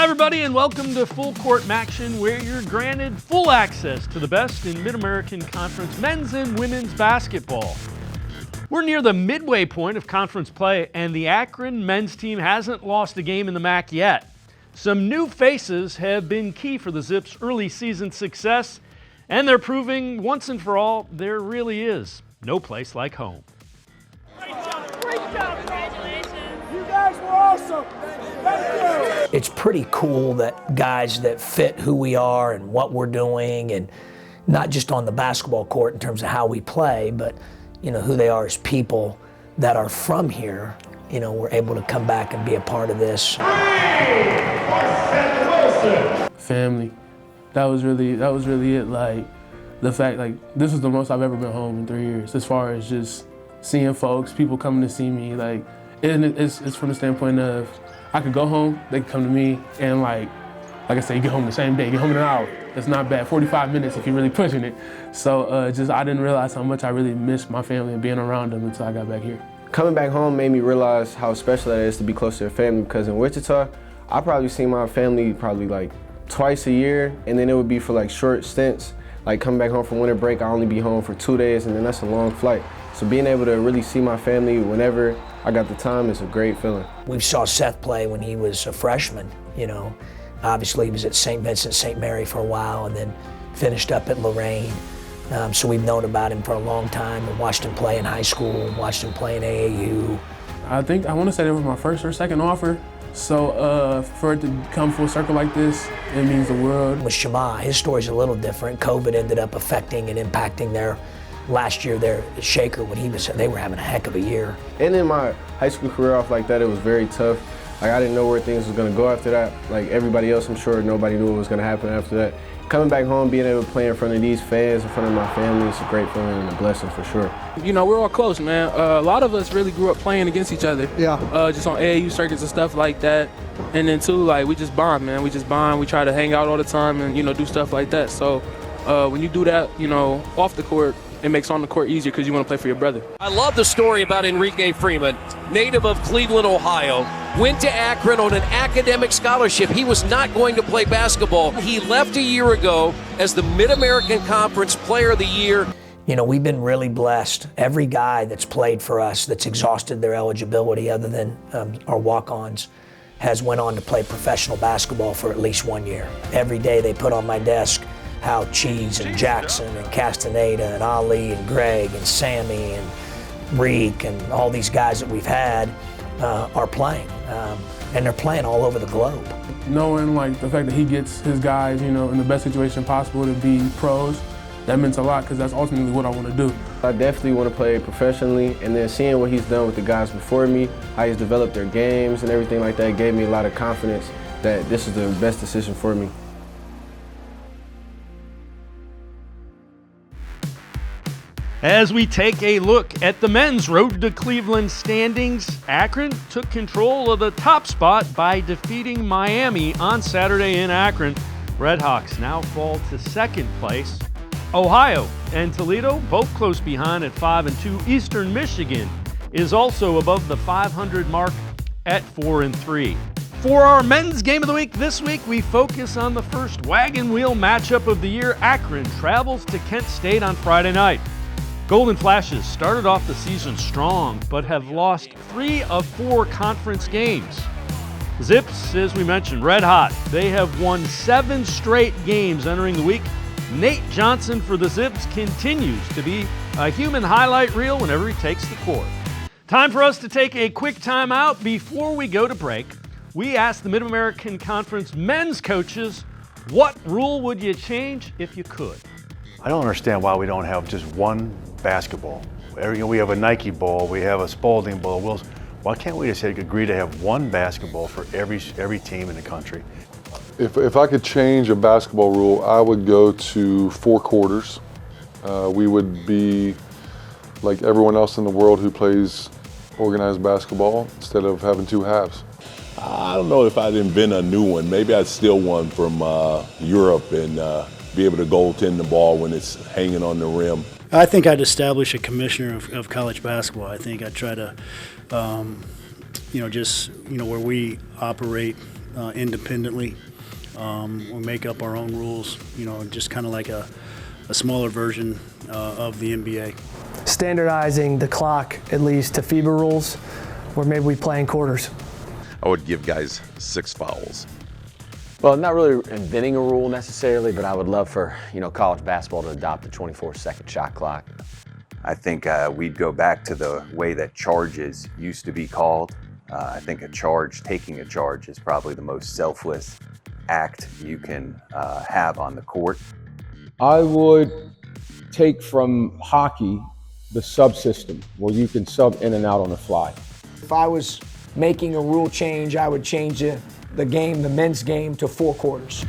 everybody, and welcome to Full Court MACtion, where you're granted full access to the best in Mid-American Conference men's and women's basketball. We're near the midway point of conference play, and the Akron men's team hasn't lost a game in the MAC yet. Some new faces have been key for the Zips' early season success, and they're proving once and for all there really is no place like home. Great job. Congratulations. You guys were awesome. Thank you. It's pretty cool that guys that fit who we are and what we're doing, and not just on the basketball court in terms of how we play, but who they are as people that are from here, we're able to come back and be a part of this. Family. That was really it. Like, the fact, this is the most I've ever been home in 3 years, as far as just seeing folks, people coming to see me. It's from the standpoint of I could go home, they could come to me, and like I said, you get home the same day, you get home in an hour. That's not bad, 45 minutes if you're really pushing it. So I didn't realize how much I really missed my family and being around them until I got back here. Coming back home made me realize how special that is to be close to your family, because in Wichita, I probably see my family like twice a year, and then it would be for like short stints. Like coming back home from winter break, I only be home for 2 days, and then that's a long flight. So being able to really see my family whenever I got the time is a great feeling. We saw Seth play when he was a freshman, Obviously he was at St. Vincent, St. Mary for a while, and then finished up at Lorraine. So we've known about him for a long time and watched him play in high school, watched him play in AAU. I want to say that was my first or second offer. So for it to come full circle like this, it means the world. With Shema, his story's a little different. COVID ended up affecting and impacting their last year there at Shaker when they were having a heck of a year. Ending my high school career off like that, it was very tough. Like, I didn't know where things was gonna go after that. Like everybody else, I'm sure nobody knew what was gonna happen after that. Coming back home, being able to play in front of these fans, in front of my family, it's a great feeling and a blessing for sure. We're all close, man. A lot of us really grew up playing against each other. Yeah. Just on AAU circuits and stuff like that. And then too, we just bond, man. We just bond. We try to hang out all the time and, do stuff like that. So when you do that, off the court, it makes on the court easier because you want to play for your brother. I love the story about Enrique Freeman, native of Cleveland, Ohio. Went to Akron on an academic scholarship. He was not going to play basketball. He left a year ago as the Mid-American Conference Player of the Year. We've been really blessed. Every guy that's played for us that's exhausted their eligibility other than our walk-ons has went on to play professional basketball for at least 1 year. Every day they put on my desk how Cheese and Jackson and Castaneda and Ali and Greg and Sammy and Reek and all these guys that we've had are playing. And they're playing all over the globe. Knowing the fact that he gets his guys, in the best situation possible to be pros, that meant a lot because that's ultimately what I want to do. I definitely want to play professionally, and then seeing what he's done with the guys before me, how he's developed their games and everything like that, gave me a lot of confidence that this is the best decision for me. As we take a look at the men's road to Cleveland standings, Akron took control of the top spot by defeating Miami on Saturday in Akron. Redhawks now fall to second place. Ohio and Toledo both close behind at 5-2. Eastern Michigan is also above the 500 mark at 4-3. For our men's game of the week this week, we focus on the first wagon wheel matchup of the year. Akron travels to Kent State on Friday night. Golden Flashes started off the season strong, but have lost 3 of 4 conference games. Zips, as we mentioned, red hot. They have won 7 straight games entering the week. Nate Johnson for the Zips continues to be a human highlight reel whenever he takes the court. Time for us to take a quick timeout. Before we go to break, we asked the Mid-American Conference men's coaches, what rule would you change if you could? I don't understand why we don't have just one basketball. We have a Nike ball, we have a Spalding ball. Why can't we just agree to have one basketball for every team in the country? If I could change a basketball rule, I would go to 4 quarters. We would be like everyone else in the world who plays organized basketball instead of having 2 halves. I don't know if I'd invent a new one. Maybe I'd steal one from Europe and be able to goaltend the ball when it's hanging on the rim. I think I'd establish a commissioner of college basketball. I think I'd try to, where we operate independently. We make up our own rules, just kind of like a smaller version of the NBA. Standardizing the clock, at least, to FIBA rules, where maybe we play in quarters. I would give guys 6 fouls. Well, not really inventing a rule necessarily, but I would love for, college basketball to adopt the 24-second shot clock. I think we'd go back to the way that charges used to be called. I think taking a charge is probably the most selfless act you can have on the court. I would take from hockey the subsystem where you can sub in and out on the fly. If I was making a rule change, I would change the game, the men's game, to 4 quarters.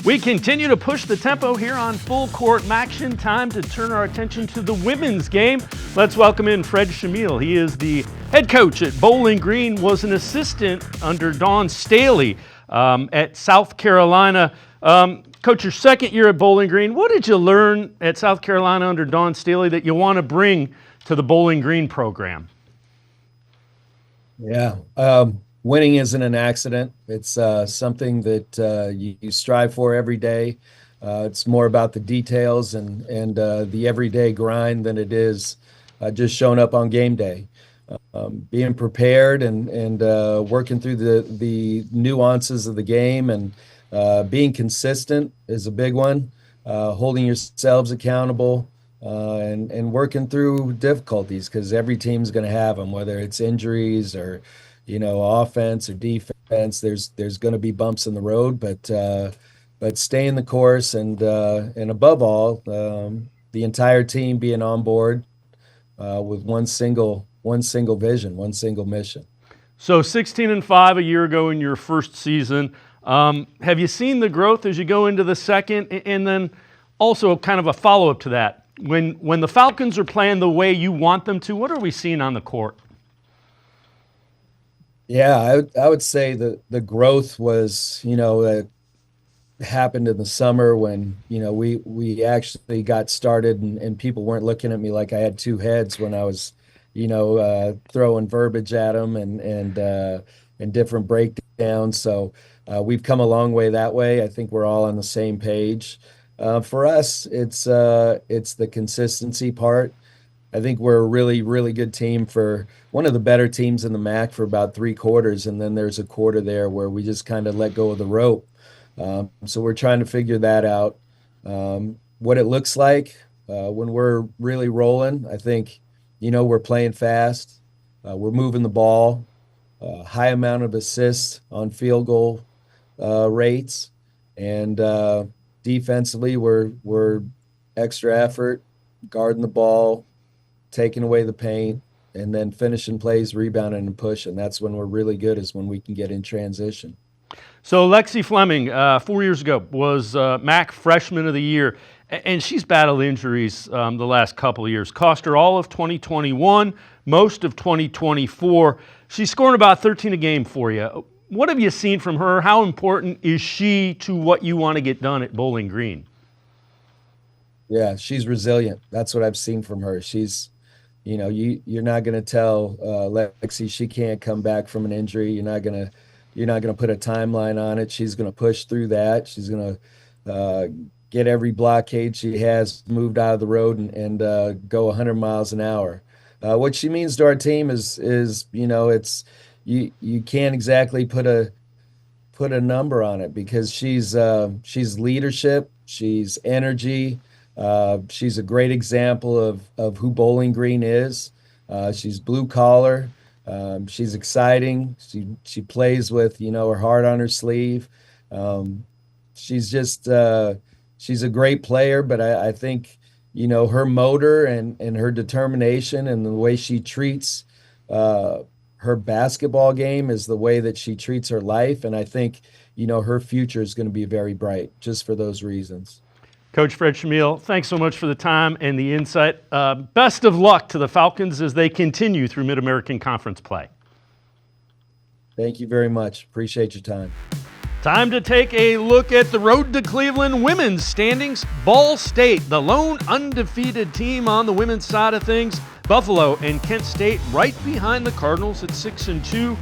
We continue to push the tempo here on Full Court MACtion. Time to turn our attention to the women's game. Let's welcome in Fred Shamil. He is the head coach at Bowling Green, was an assistant under Dawn Staley at South Carolina. Coach, your second year at Bowling Green, what did you learn at South Carolina under Dawn Staley that you want to bring to the Bowling Green program? Yeah. Winning isn't an accident. It's something that you strive for every day. It's more about the details and the everyday grind than it is just showing up on game day. Being prepared and working through the nuances of the game and being consistent is a big one. Holding yourselves accountable and working through difficulties, because every team's going to have them, whether it's injuries or offense or defense. There's going to be bumps in the road, but staying the course and above all, the entire team being on board with one single vision, one single mission. So 16-5 a year ago in your first season. Have you seen the growth as you go into the second? And then also kind of a follow-up to that. When the Falcons are playing the way you want them to, what are we seeing on the court? Yeah, I would say that the growth was, that happened in the summer when, we actually got started and people weren't looking at me like I had 2 heads when I was, throwing verbiage at them and different breakdowns. So we've come a long way that way. I think we're all on the same page. For us, it's the consistency part. I think we're a really, really good team, for one of the better teams in the MAC for about 3 quarters, and then there's a quarter there where we just kind of let go of the rope. So we're trying to figure that out. What it looks like when we're really rolling, I think, we're playing fast. We're moving the ball, high amount of assists on field goal rates, and defensively we're extra effort, guarding the ball, taking away the paint, and then finishing plays, rebounding and pushing. That's when we're really good, is when we can get in transition. So Lexi Fleming, 4 years ago, was MAC Freshman of the Year, and she's battled injuries the last couple of years. Cost her all of 2021, most of 2024. She's scoring about 13 a game for you. What have you seen from her? How important is she to what you want to get done at Bowling Green? Yeah, she's resilient. That's what I've seen from her. She's, you're not going to tell Lexi she can't come back from an injury. You're not going to put a timeline on it. She's going to push through that. She's going to get every blockade she has moved out of the road and go 100 miles an hour. What she means to our team is it's you can't exactly put a number on it, because she's leadership, she's energy. She's a great example of who Bowling Green is. She's blue collar. She's exciting. She plays with, her heart on her sleeve. She's just, she's a great player, but I think, her motor and her determination and the way she treats her basketball game is the way that she treats her life. And I think, her future is going to be very bright just for those reasons. Coach Fred Shamil, thanks so much for the time and the insight. Best of luck to the Falcons as they continue through Mid-American Conference play. Thank you very much. Appreciate your time. Time to take a look at the Road to Cleveland women's standings. Ball State, the lone undefeated team on the women's side of things. Buffalo and Kent State right behind the Cardinals at 6-2.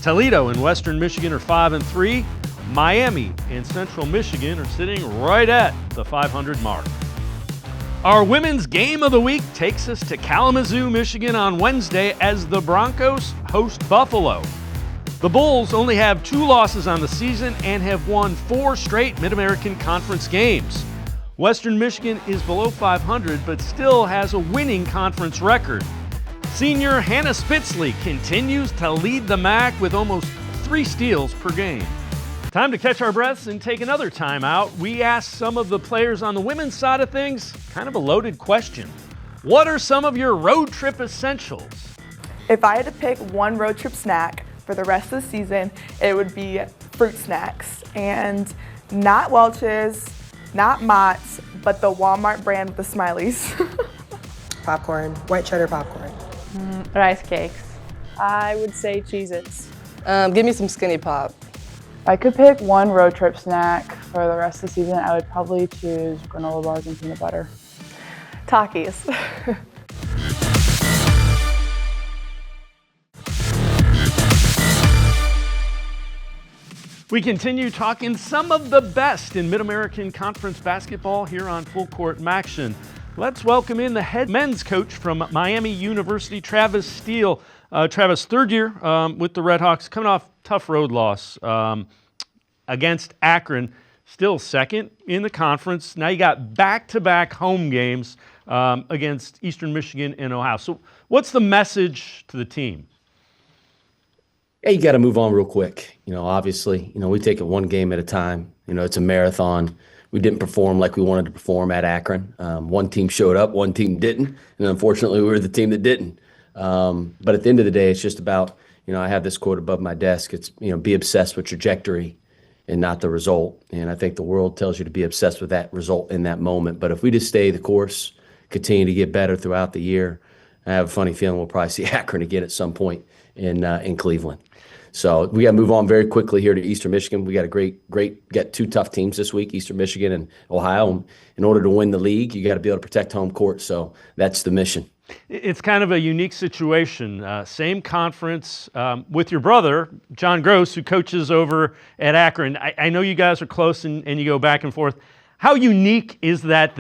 Toledo and Western Michigan are 5-3. Miami and Central Michigan are sitting right at the 500 mark. Our women's game of the week takes us to Kalamazoo, Michigan on Wednesday as the Broncos host Buffalo. The Bulls only have 2 losses on the season and have won 4 straight Mid-American Conference games. Western Michigan is below 500 but still has a winning conference record. Senior Hannah Spitzley continues to lead the MAC with almost 3 steals per game. Time to catch our breaths and take another time out. We asked some of the players on the women's side of things, kind of a loaded question. What are some of your road trip essentials? If I had to pick one road trip snack for the rest of the season, it would be fruit snacks. And not Welch's, not Mott's, but the Walmart brand with the smileys. Popcorn, white cheddar popcorn. Rice cakes. I would say Cheez-Its. Give me some Skinny Pop. If I could pick one road trip snack for the rest of the season, I would probably choose granola bars and peanut butter. Takis. We continue talking some of the best in Mid-American Conference basketball here on Full Court MACtion. Let's welcome in the head men's coach from Miami University, Travis Steele. Travis, third year with the Redhawks, coming off tough road loss against Akron, still second in the conference. Now you got back-to-back home games against Eastern Michigan and Ohio. So what's the message to the team? Yeah, you got to move on real quick. Obviously, we take it one game at a time. It's a marathon. We didn't perform like we wanted to perform at Akron. One team showed up, one team didn't, and unfortunately, we were the team that didn't. But at the end of the day, it's just about, I have this quote above my desk. It's, be obsessed with trajectory and not the result. And I think the world tells you to be obsessed with that result in that moment. But if we just stay the course, continue to get better throughout the year, I have a funny feeling we'll probably see Akron again at some point in Cleveland. So we got to move on very quickly here to Eastern Michigan. We got got 2 tough teams this week, Eastern Michigan and Ohio. In order to win the league, you got to be able to protect home court. So that's the mission. It's kind of a unique situation. Same conference with your brother, John Gross, who coaches over at Akron. I know you guys are close and you go back and forth. How unique is that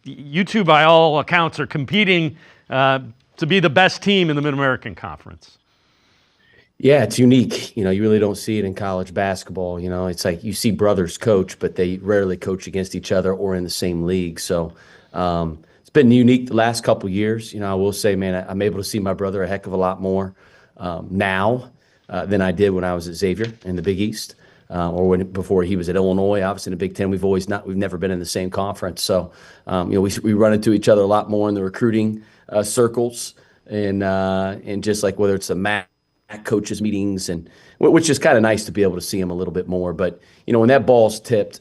you two, by all accounts, are competing to be the best team in the Mid-American Conference? Yeah, it's unique. You really don't see it in college basketball. It's like you see brothers coach, but they rarely coach against each other or in the same league. So it's been unique the last couple of years. I will say, man, I'm able to see my brother a heck of a lot more now than I did when I was at Xavier in the Big East or before he was at Illinois. Obviously, in the Big Ten, we've never been in the same conference. So we run into each other a lot more in the recruiting circles and just like whether it's a MAC coaches meetings, and which is kind of nice to be able to see him a little bit more. But when that ball's tipped,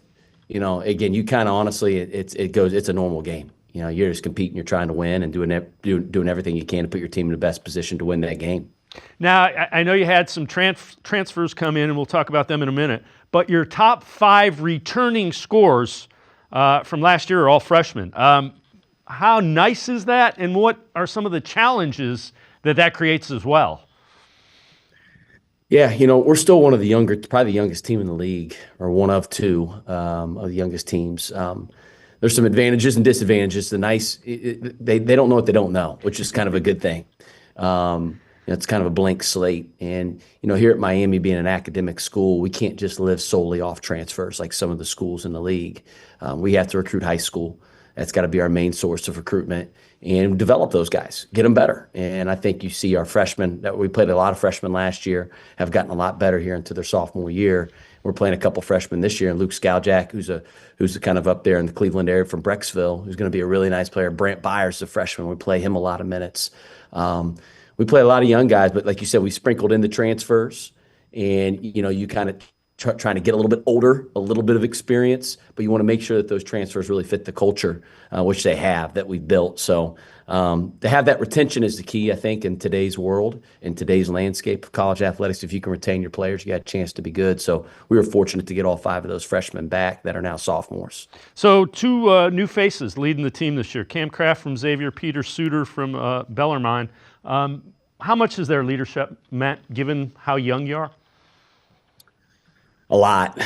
again, you kind of honestly, it's a normal game. You're just competing, you're trying to win, and doing everything you can to put your team in the best position to win that game. Now, I know you had some transfers come in, and we'll talk about them in a minute. But your top 5 returning scores from last year are all freshmen. How nice is that, and what are some of the challenges that creates as well? Yeah, we're still one of the younger, probably the youngest team in the league, or one of 2 of the youngest teams. There's some advantages and disadvantages. They don't know what they don't know, which is kind of a good thing. It's kind of a blank slate. And, here at Miami, being an academic school, we can't just live solely off transfers like some of the schools in the league. We have to recruit high school. That's got to be our main source of recruitment, and develop those guys, get them better. And I think you see our freshmen, that we played a lot of freshmen last year, have gotten a lot better here into their sophomore year. We're playing a couple freshmen this year, and Luke Skaljak, who's kind of up there in the Cleveland area from Brecksville, who's going to be a really nice player. Brant Byers, a freshman, we play him a lot of minutes. We play a lot of young guys, but like you said, we sprinkled in the transfers, and you kind of trying to get a little bit older, a little bit of experience, but you want to make sure that those transfers really fit the culture, which they have, that we've built. So to have that retention is the key, I think, in today's world, in today's landscape of college athletics. If you can retain your players, you got a chance to be good. So we were fortunate to get all 5 of those freshmen back that are now sophomores. So 2 new faces leading the team this year. Cam Kraft from Xavier, Peter Suter from Bellarmine. How much has their leadership meant, given how young you are? A lot.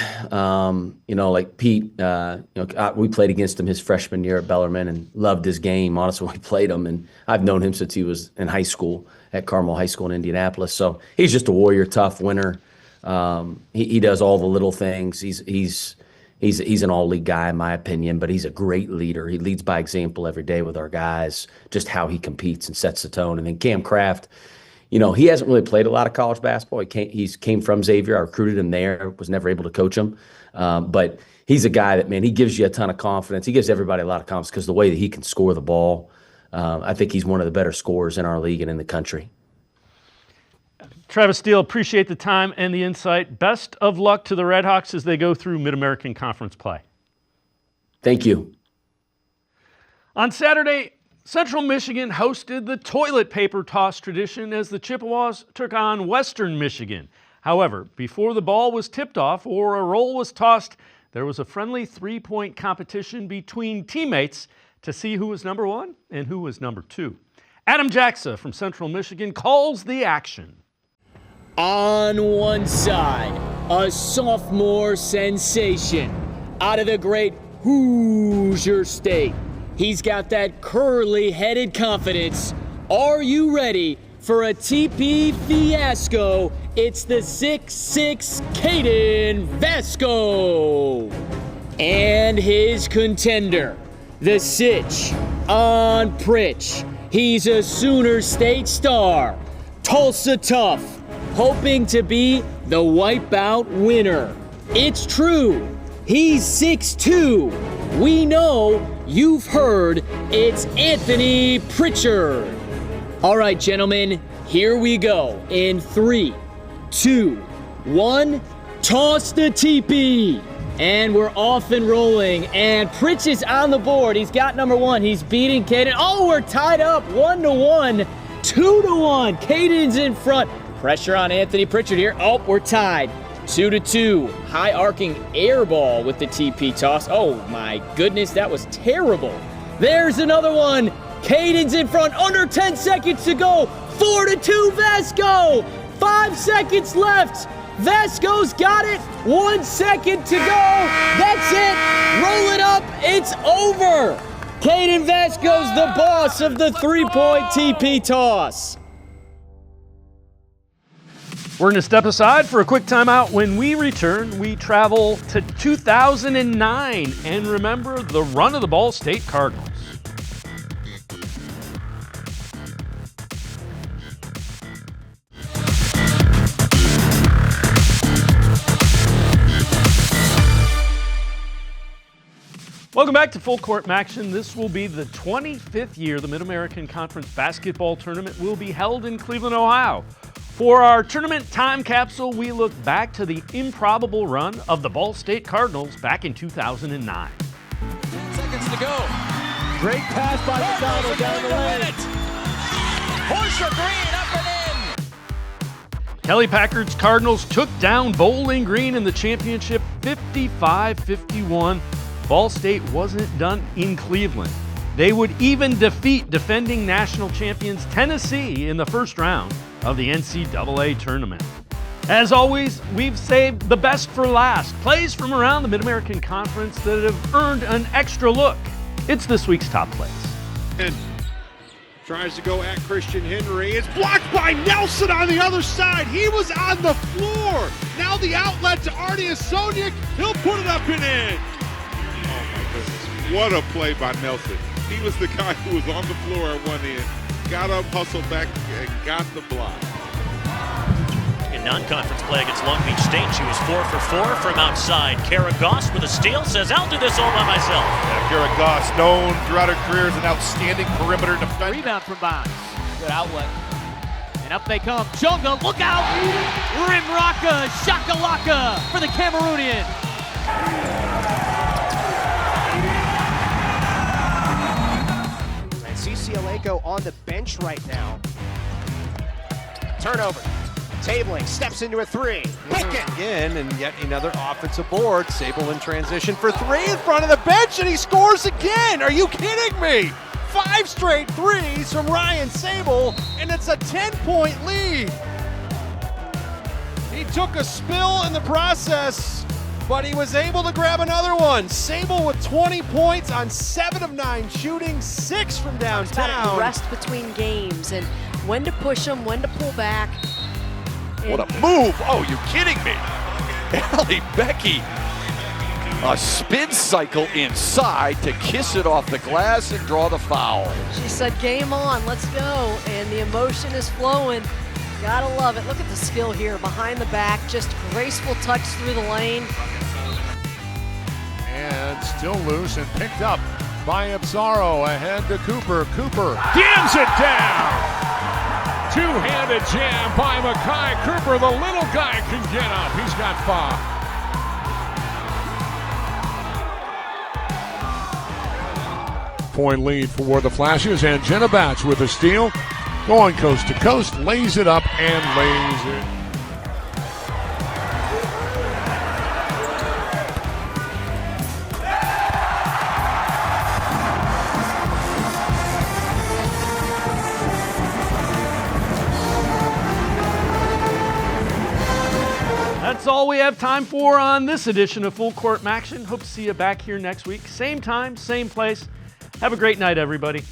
Like Pete, we played against him his freshman year at Bellarmine and loved his game. Honestly, we played him, and I've known him since he was in high school at Carmel High School in Indianapolis. So he's just a warrior, tough winner. He does all the little things. He's an all-league guy, in my opinion, but he's a great leader. He leads by example every day with our guys, just how he competes and sets the tone. And then Cam Kraft, he hasn't really played a lot of college basketball. He came from Xavier. I recruited him there, was never able to coach him. But he's a guy that, man, he gives you a ton of confidence. He gives everybody a lot of confidence because the way that he can score the ball, I think he's one of the better scorers in our league and in the country. Travis Steele, appreciate the time and the insight. Best of luck to the Redhawks as they go through Mid-American Conference play. Thank you. On Saturday, Central Michigan hosted the toilet paper toss tradition as the Chippewas took on Western Michigan. However, before the ball was tipped off or a roll was tossed, there was a friendly 3-point competition between teammates to see who was number 1 and who was number 2. Adam Jacksa from Central Michigan calls the action. On one side, a sophomore sensation out of the great Hoosier State. He's got that curly-headed confidence. Are you ready for a TP fiasco? It's the 6'6" Caden Vasco. And his contender, the Sitch on Pritch. He's a Sooner State star. Tulsa Tough, hoping to be the wipeout winner. It's true. He's 6'2". We know, you've heard, it's Anthony Pritchard. All right, gentlemen, here we go. In 3, 2, 1, toss the TP. And we're off and rolling. And Pritch is on the board. He's got number 1. He's beating Caden. Oh, we're tied up 1-1, 2-1. Caden's in front. Pressure on Anthony Pritchard here. Oh, we're tied. 2-2. High arcing air ball with the TP toss. Oh my goodness, that was terrible. There's another one. Caden's in front. Under 10 seconds to go. 4-2 Vasco. 5 seconds left. Vasco's got it. 1 second to go. That's it. Roll it up. It's over. Caden Vasco's the boss of the 3-point TP toss. We're going to step aside for a quick timeout. When we return, we travel to 2009 and remember the run of the Ball State Cardinals. Welcome back to Full Court MACtion. This will be the 25th year the Mid-American Conference Basketball Tournament will be held in Cleveland, Ohio. For our tournament time capsule, we look back to the improbable run of the Ball State Cardinals back in 2009. 10 seconds to go. Great pass by McDonald down the lane. Horsher Green up and in. Kelly Packard's Cardinals took down Bowling Green in the championship 55-51. Ball State wasn't done in Cleveland. They would even defeat defending national champions Tennessee in the first round of the NCAA tournament. As always, we've saved the best for last. Plays from around the Mid-American Conference that have earned an extra look. It's this week's top plays. And tries to go at Christian Henry. It's blocked by Nelson on the other side. He was on the floor. Now the outlet to Artius Soniak. He'll put it up and in. Oh my goodness. What a play by Nelson. He was the guy who was on the floor at one end. Got up, hustled back, and got the block. In non-conference play against Long Beach State, she was 4 for 4 from outside. Kara Goss with a steal says, I'll do this all by myself. Yeah, Kara Goss, known throughout her career as an outstanding perimeter defender. Rebound from Bonds. Good outlet. And up they come. Jonga, look out! Rimraka, Shakalaka for the Cameroonian. And Cecileko on the bench right now. Turnover. Tabling, steps into a three. Wicket! Again, and yet another offensive board. Sable in transition for three in front of the bench, and he scores again. Are you kidding me? 5 straight threes from Ryan Sable, and it's a 10-point lead. He took a spill in the process, but he was able to grab another one. Sable with 20 points on 7 of 9 shooting, 6 from downtown. Rest between games and when to push them, when to pull back. What a move! Oh, you're kidding me. Allie Becky, a spin cycle inside to kiss it off the glass and draw the foul. She said, game on, let's go. And the emotion is flowing. Gotta love it. Look at the skill here, behind the back, just graceful touch through the lane. And still loose and picked up by Absaro, ahead to Cooper. Cooper jams it down! Two-handed jam by Makai Cooper. The little guy can get up. He's got 5. Point lead for the Flashes, and Jenna Batch with a steal. Going coast to coast, lays it up and lays it. That's all we have time for on this edition of Full Court MACtion. Hope to see you back here next week. Same time, same place. Have a great night, everybody.